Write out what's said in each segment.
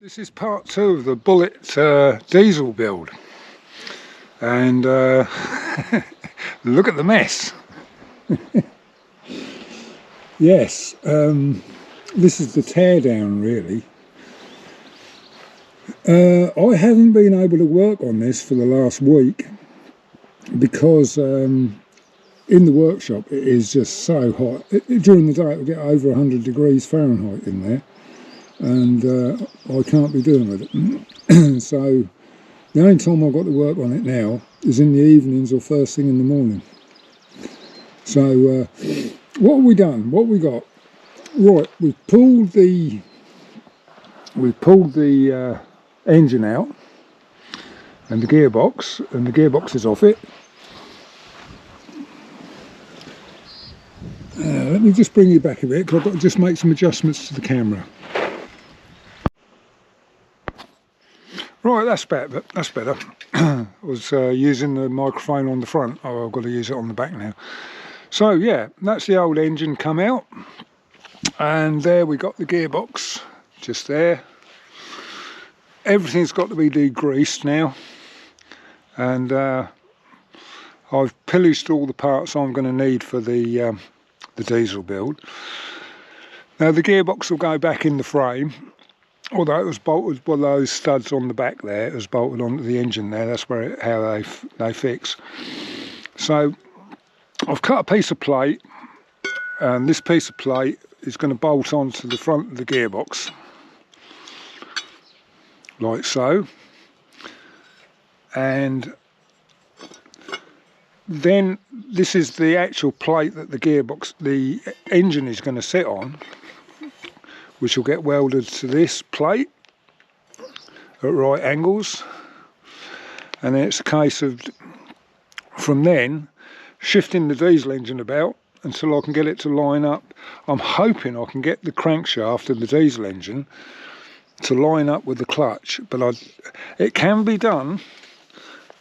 This is part two of the Bullet diesel build, and look at the mess. Yes, this is the teardown really. I haven't been able to work on this for the last week because in the workshop it is just so hot. During the day it will get over 100 degrees Fahrenheit in there, and I can't be doing with it. So the only time I've got to work on it now is in the evenings or first thing in the morning. So what have we done? What we got? Right, we've pulled the engine out and the gearbox is off it. Let me just bring you back a bit because I've got to just make some adjustments to the camera. Right, that's better. I was using the microphone on the front. Oh, I've got to use it on the back now. So yeah, that's the old engine come out, and there we got the gearbox just there. Everything's got to be degreased now, and I've pillaged all the parts I'm going to need for the diesel build. Now the gearbox will go back in the frame. Although it was bolted by those studs on the back there, it was bolted onto the engine there. That's where how they fix. So I've cut a piece of plate, and this piece of plate is going to bolt onto the front of the gearbox, like so. And then this is the actual plate that the engine is going to sit on, which will get welded to this plate at right angles, and then it's a case of from then shifting the diesel engine about until I can get it to line up. I'm hoping I can get the crankshaft of the diesel engine to line up with the clutch, but it can be done.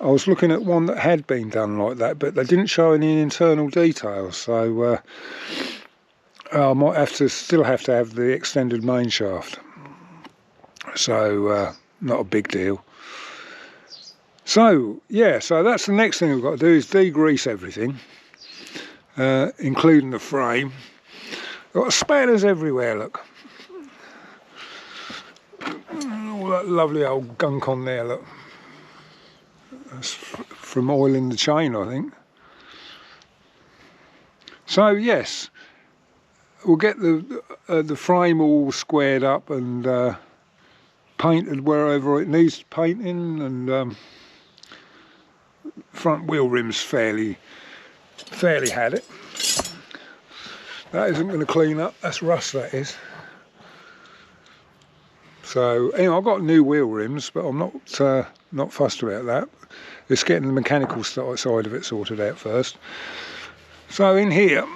I was looking at one that had been done like that, but they didn't show any internal details, so I might still have to have the extended main shaft, so not a big deal. So yeah, so that's the next thing we've got to do, is degrease everything, including the frame. Got spanners everywhere, look. All that lovely old gunk on there, look. That's from oiling the chain, I think. So yes, we'll get the frame all squared up and painted wherever it needs painting, and front wheel rims fairly had it. That isn't going to clean up, that's rust, that is. So anyway, I've got new wheel rims, but I'm not fussed about that. It's getting the mechanical side of it sorted out first. So in here,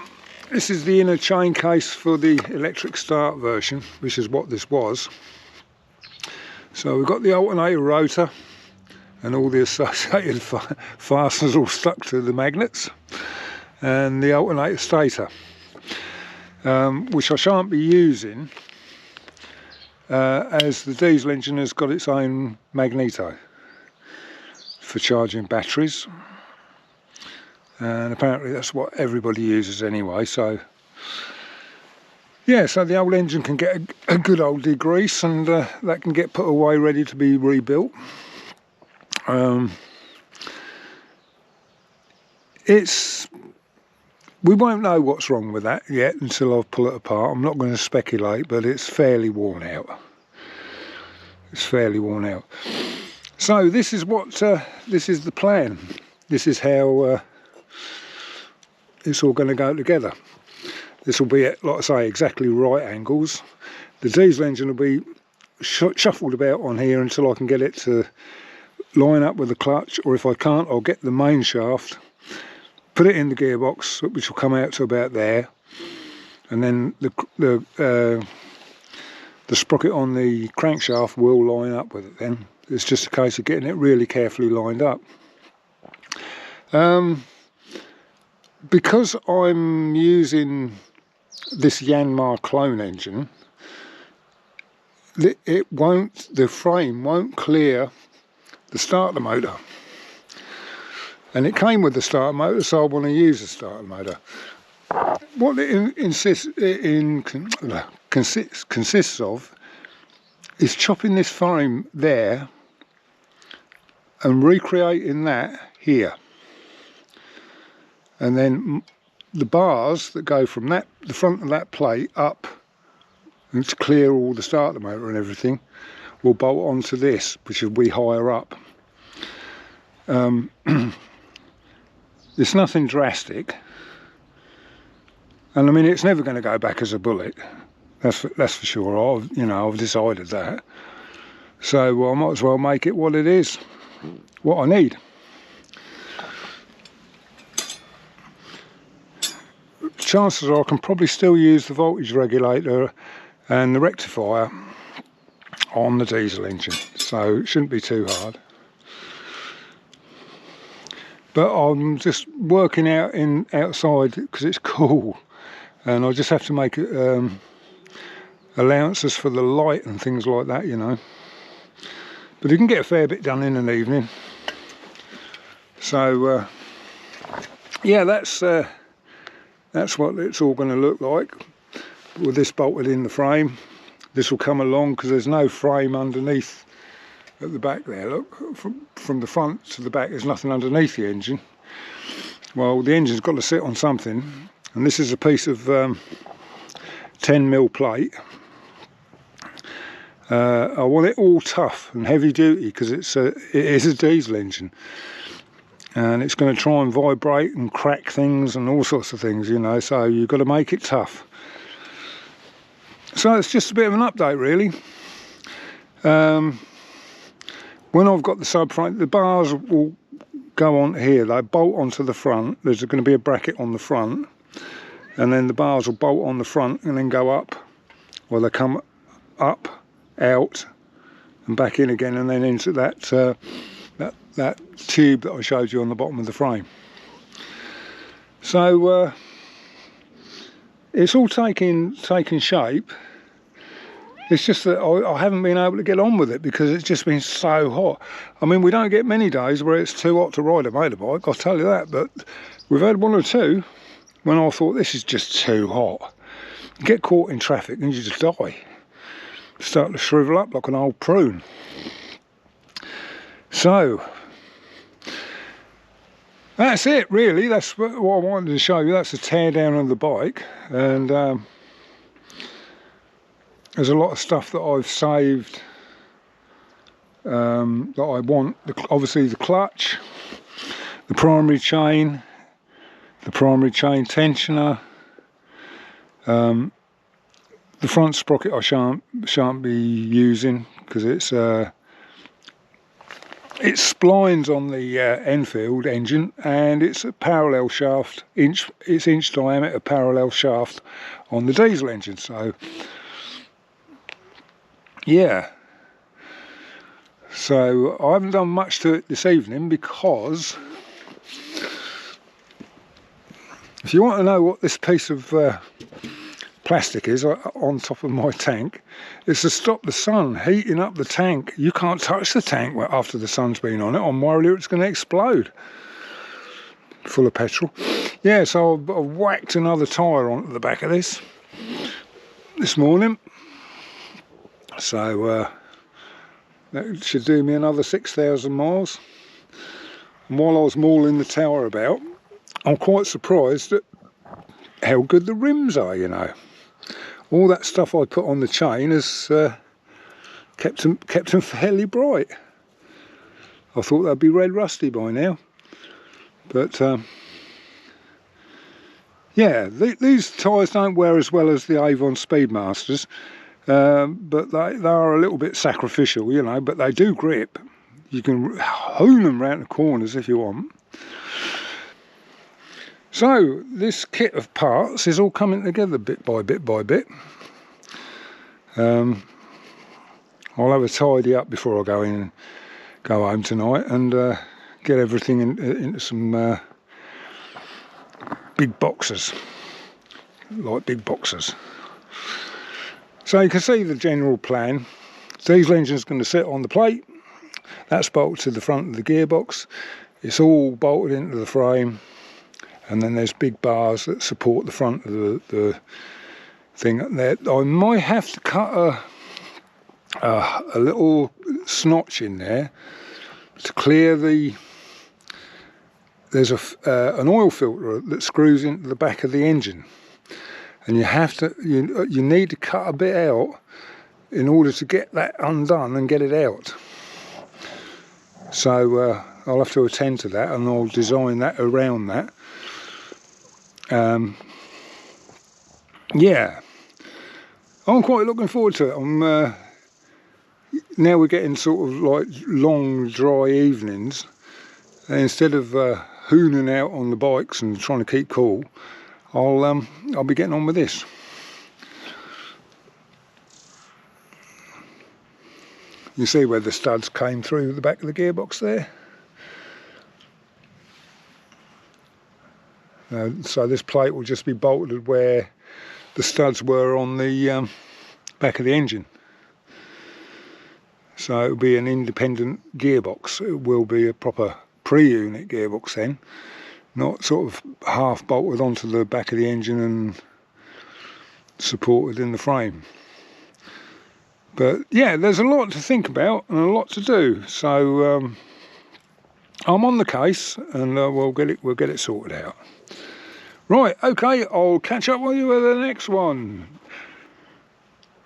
this is the inner chain case for the electric start version, which is what this was. So we've got the alternator rotor and all the associated fasteners all stuck to the magnets, and the alternator stator, which I shan't be using as the diesel engine has got its own magneto for charging batteries. And apparently that's what everybody uses anyway, so yeah, so the old engine can get a good old degrease, and that can get put away ready to be rebuilt. We won't know what's wrong with that yet until I pull it apart. I'm not going to speculate, but it's fairly worn out. So this is this is the plan. This is how it's all going to go together. This will be at, like I say, exactly right angles. The diesel engine will be shuffled about on here until I can get it to line up with the clutch, or if I can't, I'll get the main shaft, put it in the gearbox, which will come out to about there, and then the sprocket on the crankshaft will line up with it then. It's just a case of getting it really carefully lined up. Because I'm using this Yanmar clone engine, the frame won't clear the starter motor. And it came with the starter motor, so I want to use the starter motor. What it consists of is chopping this frame there and recreating that here. And then the bars that go from the front of that plate up and to clear all the starter motor and everything will bolt onto this, which will be higher up. It's nothing drastic, and I mean it's never going to go back as a bullet. That's for sure. I've decided that. So I might as well make it what it is, what I need. Chances are I can probably still use the voltage regulator and the rectifier on the diesel engine, so it shouldn't be too hard. But I'm just working out outside because it's cool, and I just have to make allowances for the light and things like that, you know. But you can get a fair bit done in an evening. So yeah, that's what it's all going to look like with this bolted in the frame. This will come along because there's no frame underneath at the back there. Look, from the front to the back there's nothing underneath the engine. Well, the engine's got to sit on something, and this is a piece of 10mm plate. I want it all tough and heavy duty because it is a diesel engine, and it's going to try and vibrate and crack things and all sorts of things, you know, so you've got to make it tough. So it's just a bit of an update really. When I've got the subframe, the bars will go on here, they bolt onto the front. There's going to be a bracket on the front, and then the bars will bolt on the front and then go up. Well, they come up, out, and back in again, and then into that tube that I showed you on the bottom of the frame. So it's all taking shape. It's just that I haven't been able to get on with it because it's just been so hot. I mean, we don't get many days where it's too hot to ride a motorbike, I'll tell you that, but we've had one or two when I thought this is just too hot. You get caught in traffic and you just die. Start to shrivel up like an old prune. So that's it really. That's what I wanted to show you. That's a tear down of the bike, and there's a lot of stuff that I've saved that I want. Obviously the clutch, the primary chain tensioner, the front sprocket I shan't be using because it's splines on the Enfield engine, and it's a parallel shaft, inch diameter parallel shaft on the diesel engine. So yeah, so I haven't done much to it this evening because if you want to know what this piece of plastic is on top of my tank, it's to stop the sun heating up the tank. You can't touch the tank after the sun's been on it. I'm worried it's going to explode. Full of petrol. Yeah, so I've whacked another tyre onto the back of this morning. So that should do me another 6,000 miles. And while I was mauling the tower about, I'm quite surprised at how good the rims are, you know. All that stuff I put on the chain has kept them fairly bright. I thought they'd be red rusty by now, but yeah, these tyres don't wear as well as the Avon Speedmasters, but they are a little bit sacrificial, you know, but they do grip. You can hoon them round the corners if you want. So this kit of parts is all coming together bit by bit by bit. I'll have a tidy up before I go home tonight and get everything into some big boxes, like big boxes. So you can see the general plan. Diesel engine's going to sit on the plate. That's bolted to the front of the gearbox. It's all bolted into the frame, and then there's big bars that support the front of the thing up there. I might have to cut a little snotch in there to clear the. There's an oil filter that screws into the back of the engine, and you need to cut a bit out in order to get that undone and get it out. So I'll have to attend to that, and I'll design that around that. Yeah, I'm quite looking forward to it. Now we're getting sort of like long dry evenings, and instead of hooning out on the bikes and trying to keep cool, I'll be getting on with this. You see where the studs came through the back of the gearbox there? So this plate will just be bolted where the studs were on the back of the engine. So it'll be an independent gearbox. It will be a proper pre-unit gearbox then, not sort of half bolted onto the back of the engine and supported in the frame. But yeah, there's a lot to think about and a lot to do. So I'm on the case, and we'll get it sorted out. Right, okay, I'll catch up with you with the next one.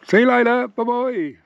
See you later, bye bye.